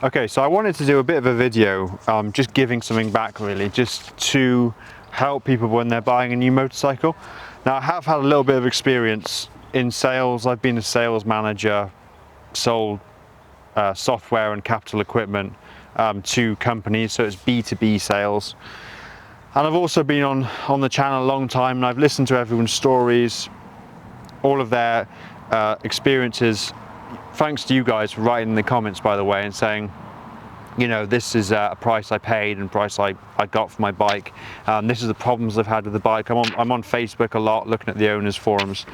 Okay, so I wanted to do a bit of a video, just giving something back really, just to help people when they're buying a new motorcycle. Now I have had a little bit of experience in sales. I've been a sales manager, sold software and capital equipment to companies, so it's B2B sales. And I've also been on the channel a long time, and I've listened to everyone's stories, all of their experiences. Thanks to you guys for writing in the comments, by the way, and saying, you know, this is a price I paid and price I got for my bike. This is the problems I've had with the bike. I'm on Facebook a lot, looking at the owners' forums.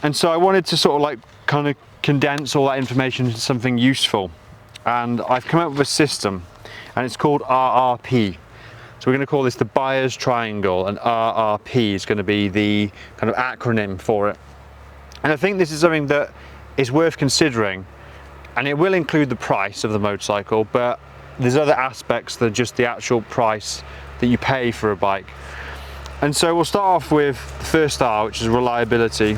And so I wanted to sort of like kind of condense all that information into something useful. And I've come up with a system, and it's called R.R.P. So we're going to call this the buyer's triangle, and R.R.P is going to be the kind of acronym for it. And I think this is something that is worth considering, and it will include the price of the motorcycle, but there's other aspects than just the actual price that you pay for a bike. And so we'll start off with the first R, which is reliability.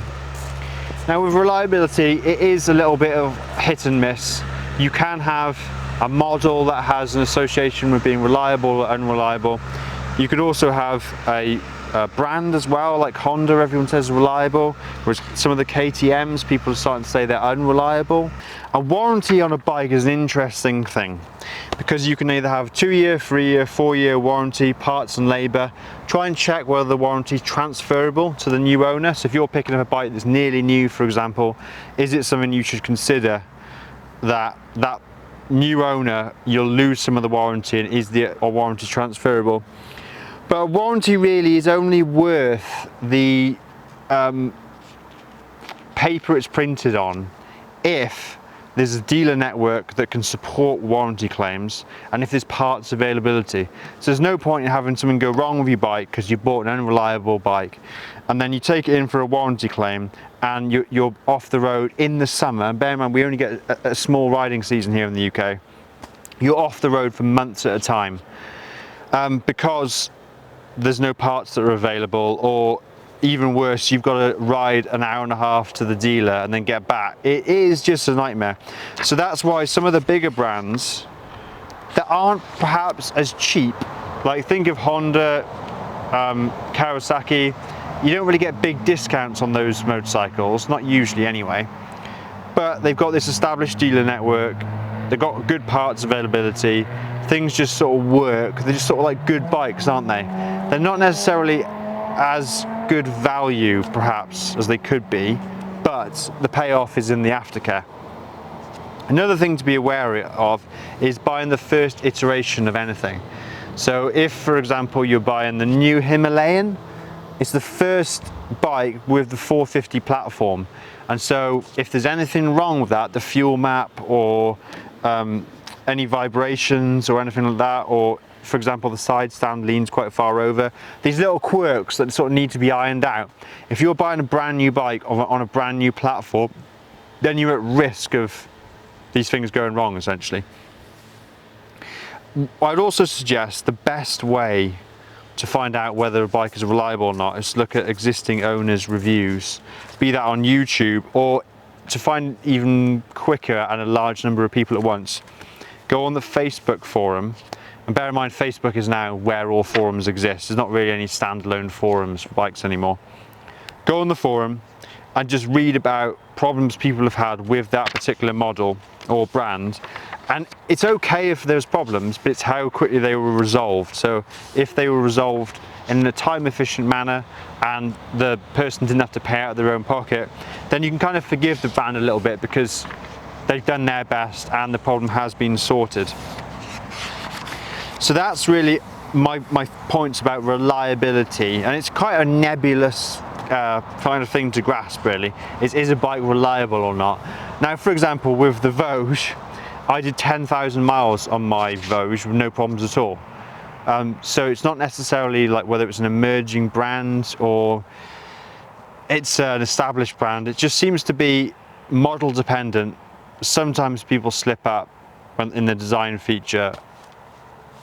Now with reliability, it is a little bit of hit and miss. You can have a model that has an association with being reliable or unreliable. You could also have a brand as well, like Honda, everyone says reliable, whereas some of the KTMs, people are starting to say they're unreliable. A warranty on a bike is an interesting thing, because you can either have 2-year, 3-year, 4-year warranty, parts and labour. Try and check whether the warranty is transferable to the new owner. So if you're picking up a bike that's nearly new, for example, is it something you should consider that new owner, you'll lose some of the warranty, and is the warranty transferable? But a warranty really is only worth the paper it's printed on if there's a dealer network that can support warranty claims, and if there's parts availability. So there's no point in having something go wrong with your bike because you bought an unreliable bike, and then you take it in for a warranty claim and you're off the road in the summer. And bear in mind, we only get a small riding season here in the UK. You're off the road for months at a time because there's no parts that are available, or even worse, you've got to ride an hour and a half to the dealer and then get back. It is just a nightmare. So that's why some of the bigger brands that aren't perhaps as cheap, like think of Honda, Kawasaki, you don't really get big discounts on those motorcycles, not usually anyway, but they've got this established dealer network, they've got good parts availability, things just sort of work. They're just sort of like good bikes, aren't they? They're not necessarily as good value perhaps as they could be, but the payoff is in the aftercare. Another thing to be aware of is buying the first iteration of anything. So if, for example, you're buying the new Himalayan, it's the first bike with the 450 platform, and so if there's anything wrong with that, the fuel map or any vibrations or anything like that, or for example the side stand leans quite far over, these little quirks that sort of need to be ironed out. If you're buying a brand new bike on a brand new platform, then you're at risk of these things going wrong essentially. I'd also suggest the best way to find out whether a bike is reliable or not is to look at existing owners' reviews, be that on YouTube, or to find even quicker and a large number of people at once, go on the Facebook forum. And bear in mind, Facebook is now where all forums exist. There's not really any standalone forums for bikes anymore. Go on the forum and just read about problems people have had with that particular model or brand. And it's okay if there's problems, but it's how quickly they were resolved. So if they were resolved in a time efficient manner and the person didn't have to pay out of their own pocket, then you can kind of forgive the brand a little bit because they've done their best and the problem has been sorted. So that's really my points about reliability, and it's quite a nebulous kind of thing to grasp really. Is a bike reliable or not? Now for example, with the Vosges, I did 10,000 miles on my Vosges with no problems at all. So it's not necessarily like whether it's an emerging brand or it's an established brand. It just seems to be model dependent. Sometimes people slip up in the design feature,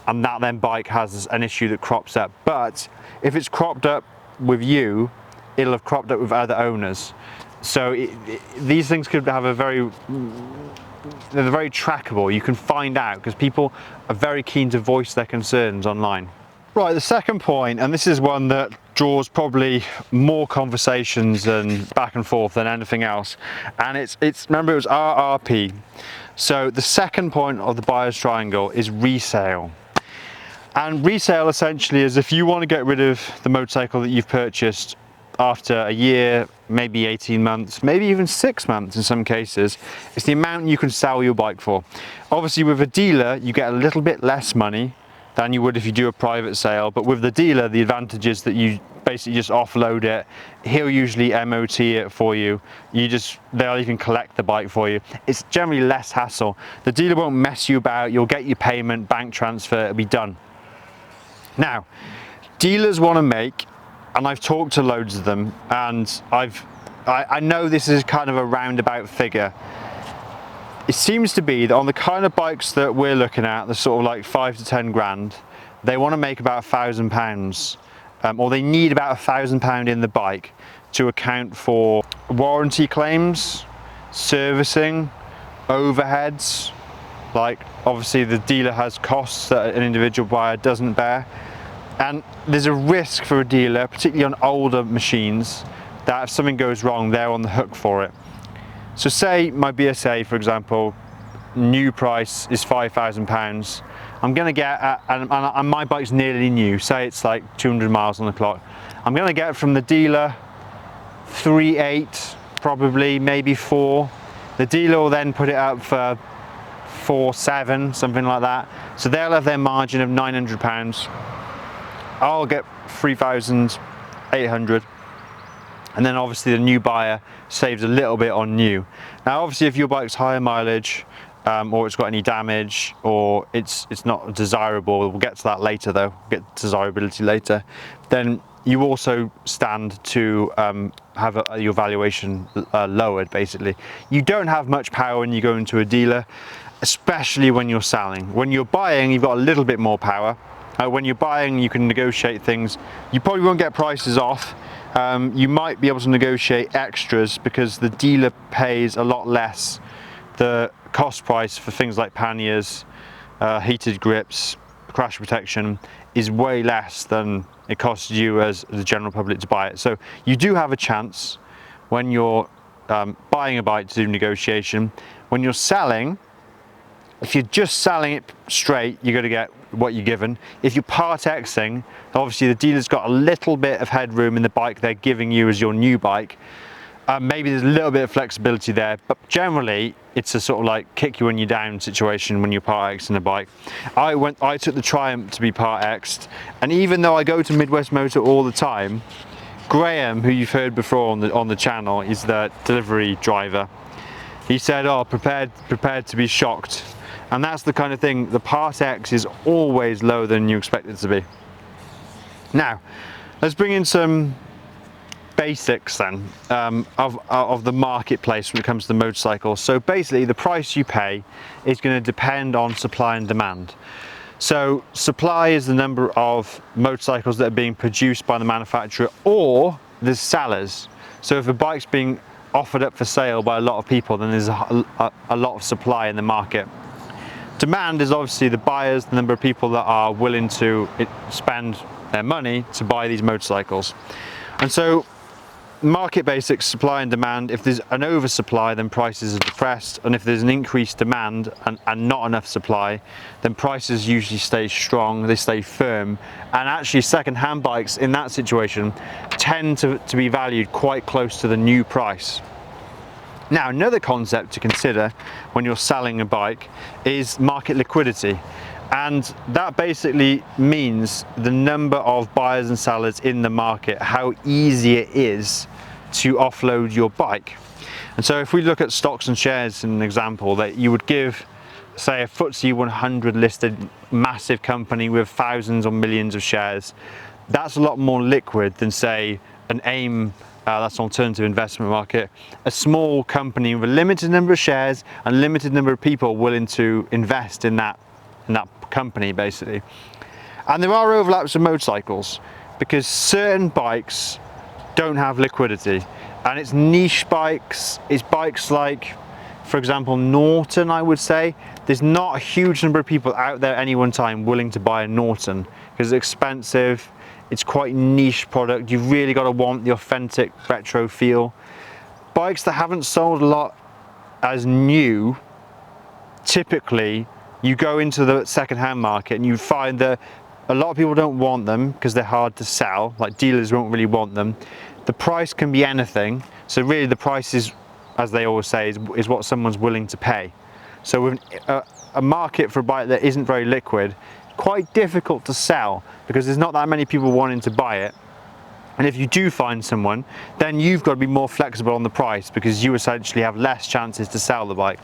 and that then bike has an issue that crops up. But if it's cropped up with you, it'll have cropped up with other owners. So these things could have a very they're very trackable. You can find out because people are very keen to voice their concerns online. Right, the second point, and this is one that draws probably more conversations and back and forth than anything else, and it's remember, it was R.R.P. So the second point of the buyer's triangle is resale. And resale essentially is if you want to get rid of the motorcycle that you've purchased after a year, maybe 18 months, maybe even 6 months in some cases, it's the amount you can sell your bike for. Obviously with a dealer, you get a little bit less money than you would if you do a private sale, but with the dealer, the advantage is that you basically just offload it. He'll usually MOT it for you. They'll even collect the bike for you. It's generally less hassle. The dealer won't mess you about. You'll get your payment, bank transfer, it'll be done. Now, dealers want to make, and I've talked to loads of them, and I know this is kind of a roundabout figure. It seems to be that on the kind of bikes that we're looking at, the sort of like 5 to 10 grand, they want to make about £1,000, or they need about £1,000 in the bike to account for warranty claims, servicing, overheads. Like obviously the dealer has costs that an individual buyer doesn't bear. And there's a risk for a dealer, particularly on older machines, that if something goes wrong, they're on the hook for it. So say my BSA, for example, new price is £5,000. I'm gonna get, and my bike's nearly new, say it's like 200 miles on the clock. I'm gonna get from the dealer 3.8, probably, maybe 4. The dealer will then put it up for 4.7, something like that. So they'll have their margin of £900. I'll get 3,800. And then obviously the new buyer saves a little bit on new. Now obviously if your bike's higher mileage, or it's got any damage, or it's not desirable, we'll get to that later though, get desirability later, then you also stand to have your valuation lowered basically. You don't have much power when you go into a dealer, especially when you're selling. When you're buying, you've got a little bit more power. When you're buying, you can negotiate things. You probably won't get prices off. You might be able to negotiate extras because the dealer pays a lot less. The cost price for things like panniers, heated grips, crash protection is way less than it costs you as the general public to buy it. So you do have a chance when you're buying a bike to do negotiation. When you're selling, if you're just selling it straight, you're going to get what you're given. If you're part Xing, obviously the dealer's got a little bit of headroom in the bike they're giving you as your new bike. Maybe there's a little bit of flexibility there, but generally it's a sort of like kick you when you're down situation when you're part Xing a bike. I took the Triumph to be part X'd, and even though I go to Midwest Motor all the time, Graham, who you've heard before on the channel, is the delivery driver. He said, "Oh, prepared to be shocked." And that's the kind of thing, the part X is always lower than you expect it to be. Now, let's bring in some basics then of the marketplace when it comes to motorcycles. So basically the price you pay is going to depend on supply and demand. So supply is the number of motorcycles that are being produced by the manufacturer or the sellers. So if a bike's being offered up for sale by a lot of people, then there's a lot of supply in the market. Demand is obviously the buyers, the number of people that are willing to spend their money to buy these motorcycles. And so market basics, supply and demand. If there's an oversupply, then prices are depressed, and if there's an increased demand and not enough supply, then prices usually stay strong, they stay firm. And actually second-hand bikes in that situation tend to be valued quite close to the new price. Now, another concept to consider when you're selling a bike is market liquidity. And that basically means the number of buyers and sellers in the market, how easy it is to offload your bike. And so if we look at stocks and shares, an example, that you would give, say, a FTSE 100 listed massive company with thousands or millions of shares, that's a lot more liquid than, say, an AIM, that's an alternative investment market, a small company with a limited number of shares and limited number of people willing to invest in that company basically. And there are overlaps of motorcycles because certain bikes don't have liquidity, and it's niche bikes, it's bikes like For example, Norton, I would say, there's not a huge number of people out there at any one time willing to buy a Norton because it's expensive, it's quite niche product, you've really got to want the authentic retro feel. Bikes that haven't sold a lot as new, typically you go into the second-hand market and you find that a lot of people don't want them because they're hard to sell, like dealers won't really want them. The price can be anything, so really the price is, as they always say, is what someone's willing to pay. So with a market for a bike that isn't very liquid, quite difficult to sell because there's not that many people wanting to buy it. And if you do find someone, then you've got to be more flexible on the price because you essentially have less chances to sell the bike.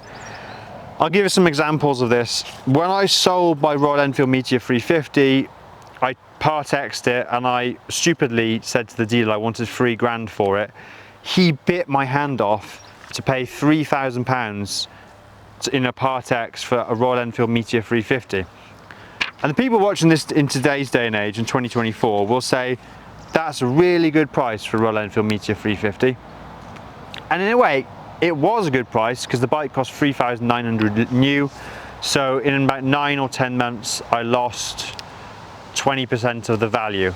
I'll give you some examples of this. When I sold my Royal Enfield Meteor 350, I part-exed it and I stupidly said to the dealer I wanted £3,000 for it. He bit my hand off to pay £3,000 in a part-ex for a Royal Enfield Meteor 350. And the people watching this in today's day and age, in 2024, will say, that's a really good price for a Royal Enfield Meteor 350. And in a way, it was a good price because the bike cost $3,900 new. So in about 9 or 10 months, I lost 20% of the value.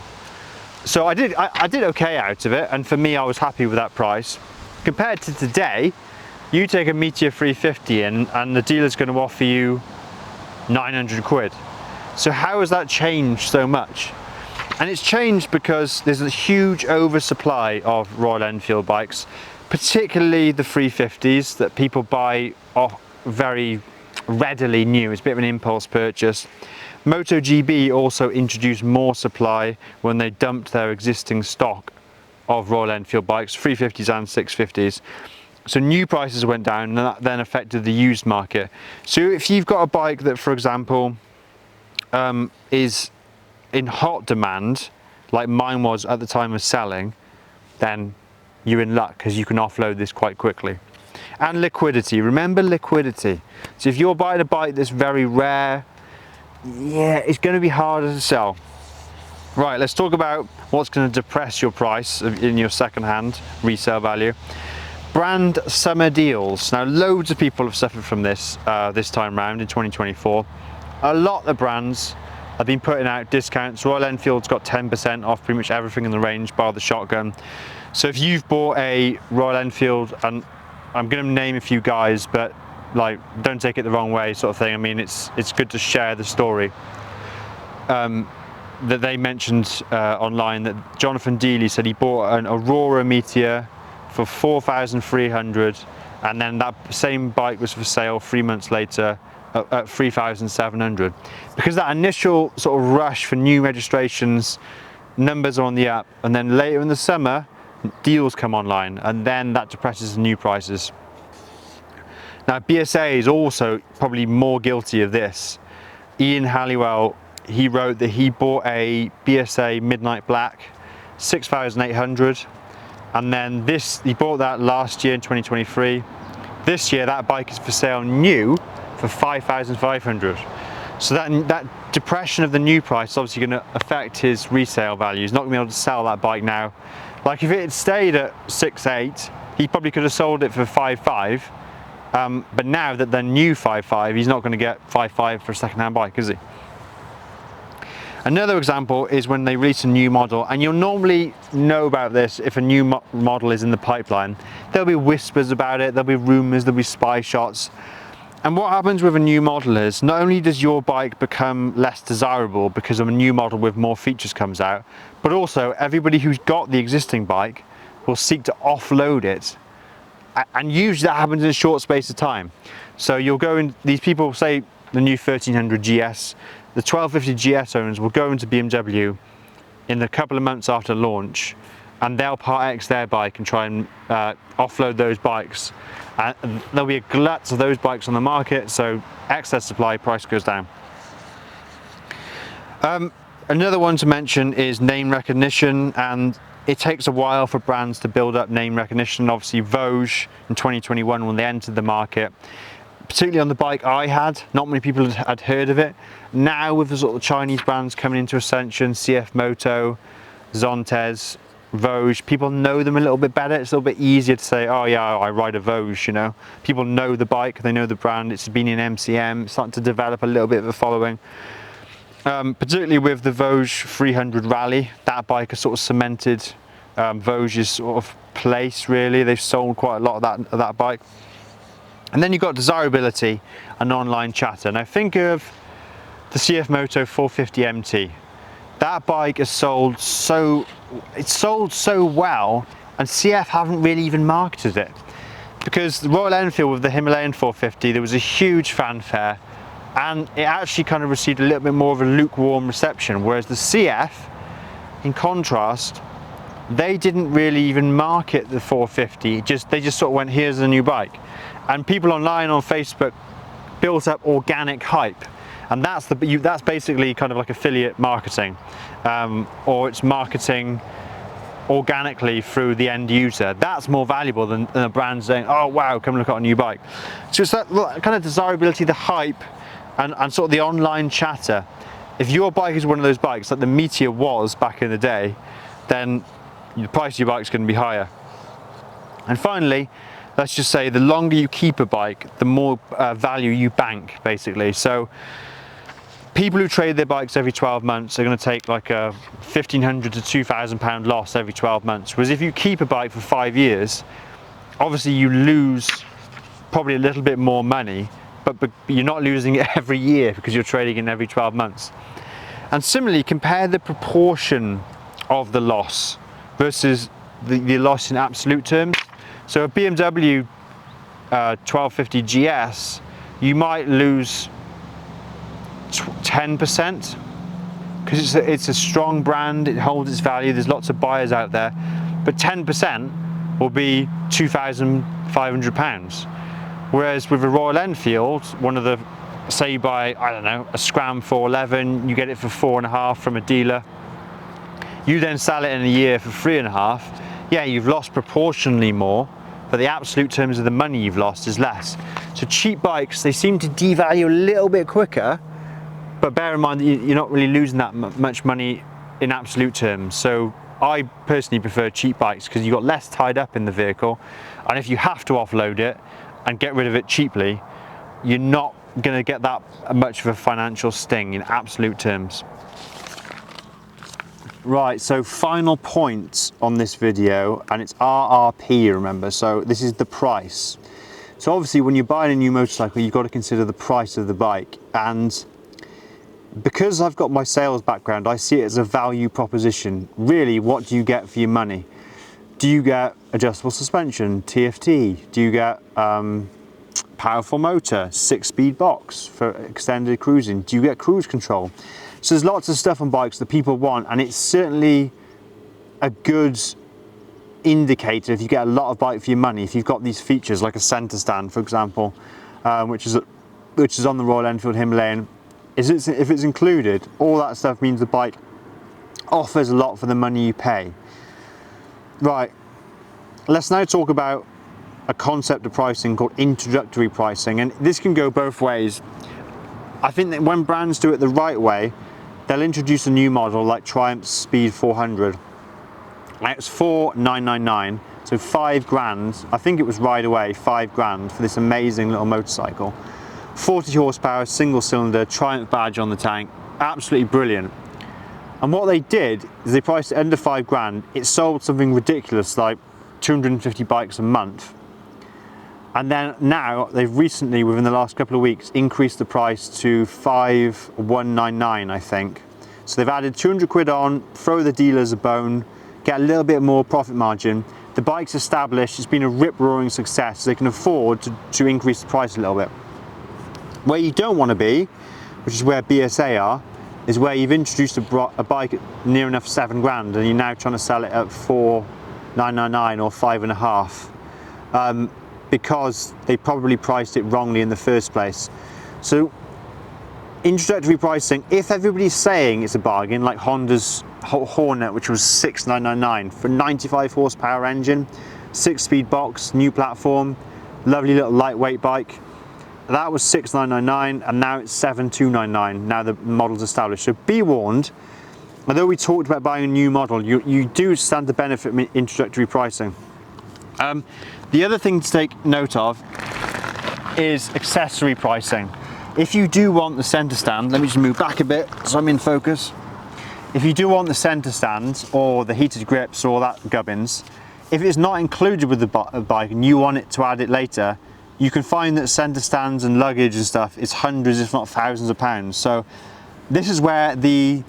So I did okay out of it, and for me, I was happy with that price. Compared to today, you take a Meteor 350 in and the dealer's going to offer you 900 quid. So how has that changed so much? And it's changed because there's a huge oversupply of Royal Enfield bikes, particularly the 350s that people buy off very readily new. It's a bit of an impulse purchase. MotoGP also introduced more supply when they dumped their existing stock of Royal Enfield bikes, 350s and 650s. So new prices went down and that then affected the used market. So if you've got a bike that, for example, is in hot demand, like mine was at the time of selling, then you're in luck because you can offload this quite quickly. And liquidity, remember liquidity. So if you're buying a bike that's very rare, yeah, it's going to be harder to sell. Right, let's talk about what's going to depress your price in your second-hand resale value. Brand summer deals. Now, loads of people have suffered from this this time round in 2024. A lot of brands have been putting out discounts. Royal Enfield's got 10% off pretty much everything in the range bar the shotgun. So if you've bought a Royal Enfield, and I'm going to name a few guys, but like, don't take it the wrong way sort of thing. I mean, it's good to share the story. That they mentioned online that Jonathan Dealey said he bought an Aurora Meteor for 4,300, and then that same bike was for sale 3 months later at 3,700. Because that initial sort of rush for new registrations, numbers are on the up, and then later in the summer, deals come online, and then that depresses the new prices. Now, BSA is also probably more guilty of this. Ian Halliwell, he wrote that he bought a BSA Midnight Black, 6,800, and then he bought that last year in 2023. This year, that bike is for sale new for 5,500. So that depression of the new price is obviously going to affect his resale value. He's not going to be able to sell that bike now. Like if it had stayed at 6,800, he probably could have sold it for 5,500. But now that they're new 5,500, he's not going to get 5,500 for a second-hand bike, is he? Another example is when they release a new model, and you'll normally know about this if a new model is in the pipeline. There'll be whispers about it, there'll be rumours, there'll be spy shots. And what happens with a new model is, not only does your bike become less desirable because of a new model with more features comes out, but also everybody who's got the existing bike will seek to offload it. And usually that happens in a short space of time. So you'll go in, these people say the new 1300 GS, the 1250 GS owners will go into BMW in a couple of months after launch, and they'll part-ex their bike and try and offload those bikes. And there'll be a glut of those bikes on the market, so excess supply, price goes down. Another one to mention is name recognition, and it takes a while for brands to build up name recognition. Obviously Vosges in 2021 when they entered the market, particularly on the bike I had, not many people had heard of it. Now with the sort of Chinese brands coming into Ascension, CF Moto, Zontes, Vosges, people know them a little bit better. It's a little bit easier to say, oh yeah, I ride a Vosges, you know. People know the bike, they know the brand, it's been in MCM, it's starting to develop a little bit of a following. Particularly with the Vosges 300 Rally, that bike has sort of cemented Vosges' sort of place, really. They've sold quite a lot of that bike. And then you've got desirability and online chatter. Now think of the CF Moto 450 MT. That bike has sold so well, and CF haven't really even marketed it. Because the Royal Enfield with the Himalayan 450, there was a huge fanfare, and it actually kind of received a little bit more of a lukewarm reception, whereas the CF, in contrast, they didn't really even market the 450, they just sort of went, here's a new bike. And people online on Facebook built up organic hype, and that's basically kind of like affiliate marketing, or it's marketing organically through the end user. That's more valuable than a brand saying, oh wow, come look at a new bike. So it's that kind of desirability, the hype, and sort of the online chatter. If your bike is one of those bikes like the Meteor was back in the day, then the price of your bike is going to be higher. And finally, let's just say the longer you keep a bike, the more value you bank, basically. So people who trade their bikes every 12 months are going to take like a £1,500 to £2,000 loss every 12 months. Whereas if you keep a bike for 5 years, obviously you lose probably a little bit more money, but you're not losing it every year because you're trading in every 12 months. And similarly, compare the proportion of the loss versus the loss in absolute terms. So a BMW 1250 GS, you might lose 10% because it's a strong brand, it holds its value, there's lots of buyers out there, but 10% will be £2,500. Whereas with a Royal Enfield, one of the, say you buy, I don't know, a Scram 411, you get it for 4.5 from a dealer, you then sell it in a year for 3.5, yeah, you've lost proportionally more, but the absolute terms of the money you've lost is less. So cheap bikes, they seem to devalue a little bit quicker, but bear in mind that you're not really losing that much money in absolute terms. So I personally prefer cheap bikes because you've got less tied up in the vehicle, and if you have to offload it and get rid of it cheaply, you're not going to get that much of a financial sting in absolute terms. Right, so final point on this video, and it's R.R.P, remember, so this is the price. So obviously when you're buying a new motorcycle, you've got to consider the price of the bike, and because I've got my sales background, I see it as a value proposition. Really, what do you get for your money? Do you get adjustable suspension, TFT? Do you get powerful motor, 6-speed box for extended cruising? Do you get cruise control? So there's lots of stuff on bikes that people want, and it's certainly a good indicator if you get a lot of bike for your money, if you've got these features like a centre stand, for example, which is on the Royal Enfield Himalayan. If it's included, all that stuff means the bike offers a lot for the money you pay. Right, let's now talk about a concept of pricing called introductory pricing, and this can go both ways. I think that when brands do it the right way, they'll introduce a new model like Triumph's Speed 400. Now it's $4,999, so £5,000. I think it was right away, £5,000 for this amazing little motorcycle. 40 horsepower, single cylinder, Triumph badge on the tank, absolutely brilliant. And what they did is they priced it under £5,000. It sold something ridiculous like 250 bikes a month. And then now they've recently, within the last couple of weeks, increased the price to $5,199, I think. So they've added 200 quid on, throw the dealers a bone, get a little bit more profit margin. The bike's established, it's been a rip-roaring success, so they can afford to increase the price a little bit. Where you don't want to be, which is where BSA are, is where you've introduced a bike at near enough £7,000 and you're now trying to sell it at $4,999 or $5,500. Because they probably priced it wrongly in the first place. So introductory pricing, if everybody's saying it's a bargain, like Honda's Hornet, which was $6,999 for a 95 horsepower engine, 6-speed box, new platform, lovely little lightweight bike, that was $6,999 and now it's $7,299 now the model's established. So be warned, although we talked about buying a new model, you do stand to benefit from introductory pricing. The other thing to take note of is accessory pricing. If you do want the center stand, let me just move back a bit so I'm in focus. If you do want the center stand or the heated grips or that gubbins, if it's not included with the bike and you want it to add it later, you can find that center stands and luggage and stuff is hundreds if not thousands of pounds. So this is where the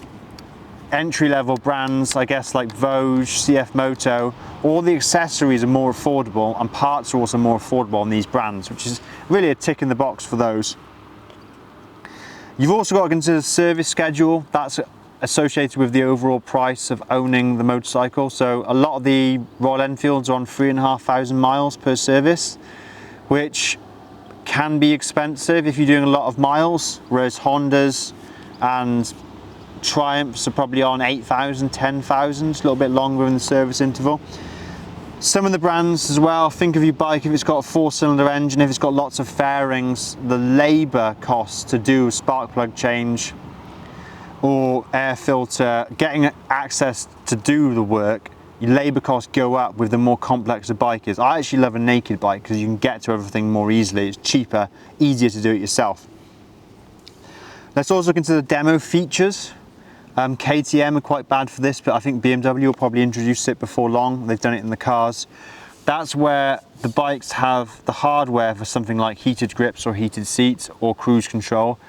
entry-level brands, I guess, like Vogue, CF Moto, all the accessories are more affordable and parts are also more affordable on these brands, which is really a tick in the box for those. You've also got to consider the service schedule. That's associated with the overall price of owning the motorcycle. So a lot of the Royal Enfields are on 3,500 miles per service, which can be expensive if you're doing a lot of miles, whereas Hondas and Triumphs are probably on 8,000, 10,000, a little bit longer in the service interval. Some of the brands as well, think of your bike if it's got a 4-cylinder engine, if it's got lots of fairings, the labour costs to do a spark plug change or air filter, getting access to do the work, your labour costs go up with the more complex the bike is. I actually love a naked bike because you can get to everything more easily. It's cheaper, easier to do it yourself. Let's also consider demo features. KTM are quite bad for this, but I think BMW will probably introduce it before long. They've done it in the cars. That's where the bikes have the hardware for something like heated grips or heated seats or cruise control,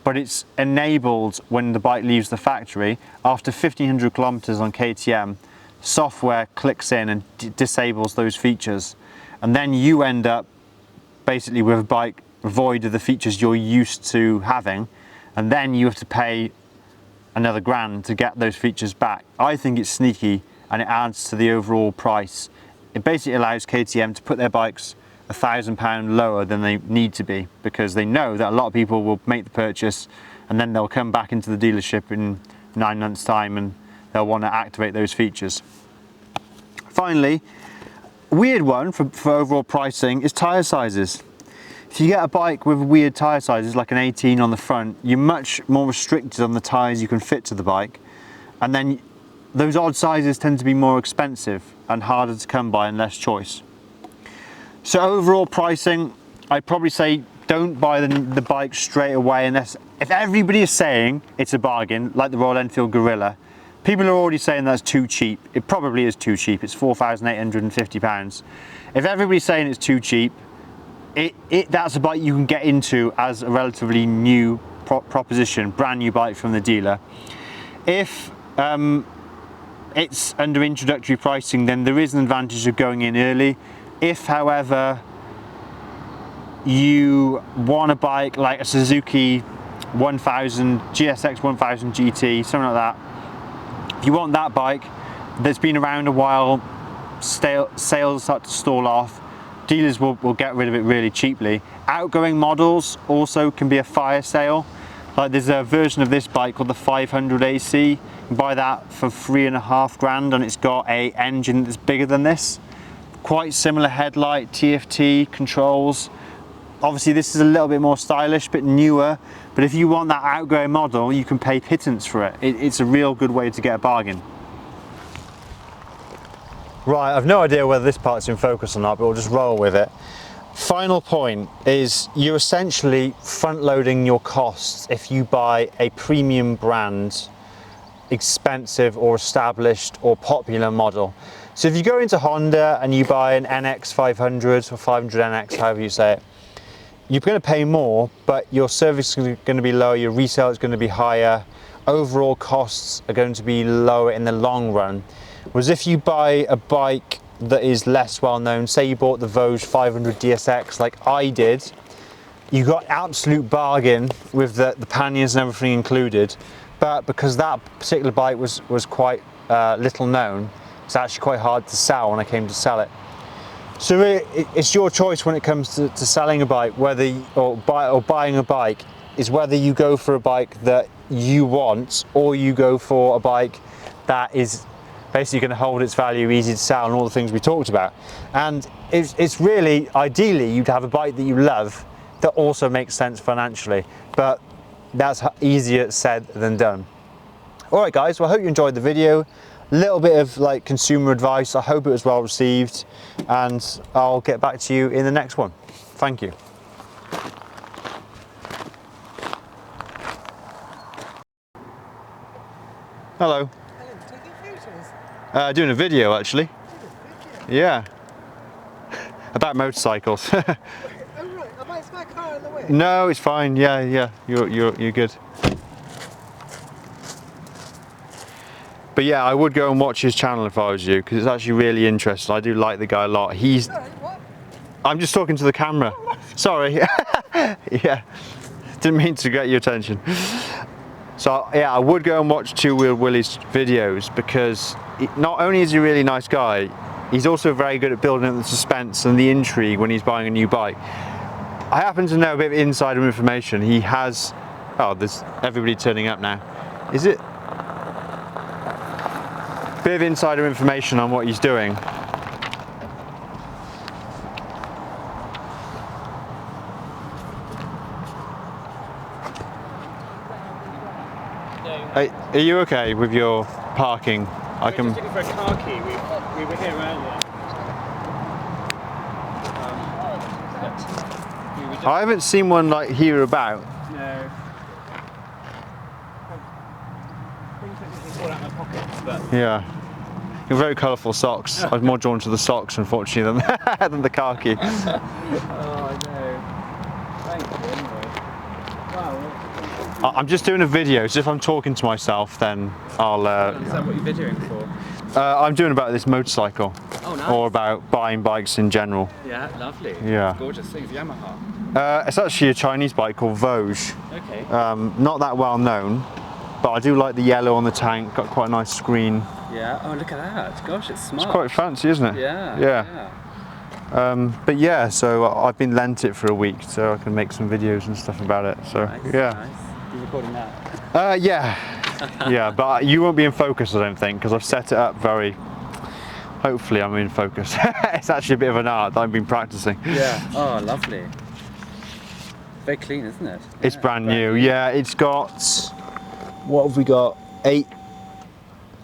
but it's enabled when the bike leaves the factory. After 1,500 kilometers on KTM, software clicks in and disables those features. And then you end up basically with a bike void of the features you're used to having, and then you have to pay another grand to get those features back. I think it's sneaky and it adds to the overall price. It basically allows KTM to put their bikes £1,000 lower than they need to be, because they know that a lot of people will make the purchase and then they'll come back into the dealership in 9 months' time and they'll want to activate those features. Finally, a weird one for overall pricing is tyre sizes. If you get a bike with weird tyre sizes like an 18 on the front, you're much more restricted on the tyres you can fit to the bike, and then those odd sizes tend to be more expensive and harder to come by and less choice. So overall pricing, I'd probably say don't buy the bike straight away unless, if everybody is saying it's a bargain, like the Royal Enfield Gorilla, people are already saying that's too cheap. It probably is too cheap, it's £4,850. If everybody's saying it's too cheap, that's a bike you can get into as a relatively new proposition, brand new bike from the dealer. If it's under introductory pricing, then there is an advantage of going in early. If, however, you want a bike like a Suzuki 1000, GSX 1000 GT, something like that, if you want that bike that's been around a while, sales start to stall off, dealers will get rid of it really cheaply. Outgoing models also can be a fire sale. Like there's a version of this bike called the 500 AC. You can buy that for 3.5 grand and it's got an engine that's bigger than this. Quite similar headlight, TFT, controls. Obviously this is a little bit more stylish, bit newer, but if you want that outgoing model, you can pay pittance for it. It's a real good way to get a bargain. Right, I've no idea whether this part's in focus or not, but we'll just roll with it. Final point is you're essentially front-loading your costs if you buy a premium brand, expensive or established or popular model. So if you go into Honda and you buy an NX 500 or 500 NX, however you say it, you're going to pay more, but your service is going to be lower, your resale is going to be higher, overall costs are going to be lower in the long run. Whereas if you buy a bike that is less well known, say you bought the Vogue 500 DSX like I did, you got absolute bargain with the panniers and everything included, but because that particular bike was quite little known, it's actually quite hard to sell when I came to sell it. So really, it's your choice when it comes to selling a bike, or buying a bike, is whether you go for a bike that you want or you go for a bike that is basically going to hold its value, easy to sell, and all the things we talked about. And it's really, ideally, you'd have a bike that you love that also makes sense financially, but that's easier said than done. All right, guys. Well, I hope you enjoyed the video. A little bit of like consumer advice. I hope it was well received, and I'll get back to you in the next one. Thank you. Hello. Hello, taking photos? Doing a video actually. Yeah. About motorcycles. Oh right, is my car in the way? No, it's fine. Yeah. You're good. But yeah, I would go and watch his channel if I was you, because it's actually really interesting. I do like the guy a lot. Sorry, what? I'm just talking to the camera. Sorry. Yeah. Didn't mean to get your attention. So yeah, I would go and watch Two Wheel Willie's videos, because not only is he a really nice guy, he's also very good at building up the suspense and the intrigue when he's buying a new bike. I happen to know a bit of insider information. He has, oh, there's everybody turning up now. Is it? Bit of insider information on what he's doing. Are you okay with your parking? We're just looking for a car key. We were here earlier. I haven't seen one like here about. No. Things that just fall out of my pockets, but Yeah. You're very colourful socks. I was more drawn to the socks, unfortunately, than the car key. oh no. Thank you anyway. Wow. I'm just doing a video, so if I'm talking to myself, then I'll. Is that what you're videoing for? I'm doing about this motorcycle. Oh, nice. Or about buying bikes in general. Yeah, lovely. Yeah. Gorgeous things. Yamaha. It's actually a Chinese bike called Vosges. Okay. Not that well known, but I do like the yellow on the tank. Got quite a nice screen. Yeah. Oh, look at that. Gosh, it's smart. It's quite fancy, isn't it? Yeah. But yeah, so I've been lent it for a week, so I can make some videos and stuff about it. So Nice, yeah. Nice. You recording that? Yeah, but you won't be in focus, I don't think, because I've set it up very. Hopefully, I'm in focus. It's actually a bit of an art that I've been practicing. Yeah. Oh, lovely. Very clean, isn't it? It's brand new. Yeah, it's got. What have we got?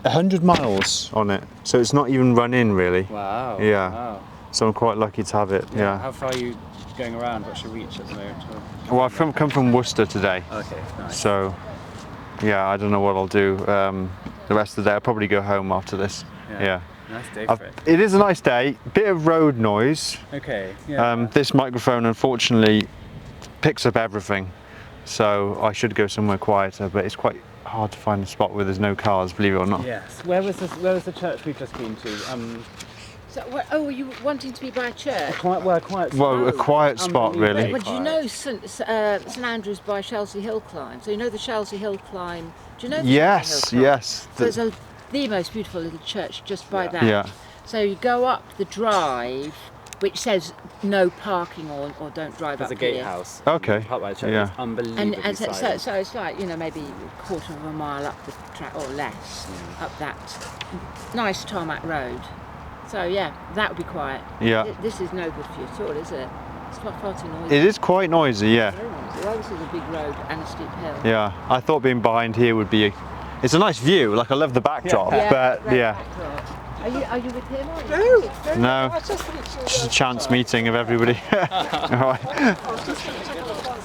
100 miles on it, so it's not even run in really. Wow. Yeah. Wow. So I'm quite lucky to have it. Yeah. How far are you going around? What's your reach at the moment? Well, I've come from Worcester today, Okay, nice. so yeah, I don't know what I'll do the rest of the day. I'll probably go home after this. Yeah. Nice day for it. It is a nice day. Bit of road noise. Okay. Yeah. This microphone unfortunately picks up everything, so I should go somewhere quieter, but it's quite hard to find a spot where there's no cars, believe it or not. Yes. Where was the church we've just been to? So, are you wanting to be by a church? A quiet spot really. Well, do you know St Andrews by Chelsea Hill Climb? So you know the Chelsea Hill Climb? Do you know the Yes, Chelsea Hill Climb? yes. So there's the most beautiful little church just by that. Yeah. So you go up the drive, which says no parking or don't drive There's up a here. gatehouse. Okay. Up by the church. Yeah. It's unbelievably And silent. so it's like, maybe a quarter of a mile up the track or less, up that nice tarmac road. So yeah, that would be quiet. Yeah. This is no good for you at all, is it? It's far too noisy. It is quite noisy, yeah. Very noisy. Well, this is a big road and a steep hill. Yeah. I thought being behind here would be. It's a nice view. Like I love the backdrop, but great yeah. backdrop. Are you with him? Or are you? No. I just finished your Just a chance meeting of everybody. All right. I was just going to check on the bus.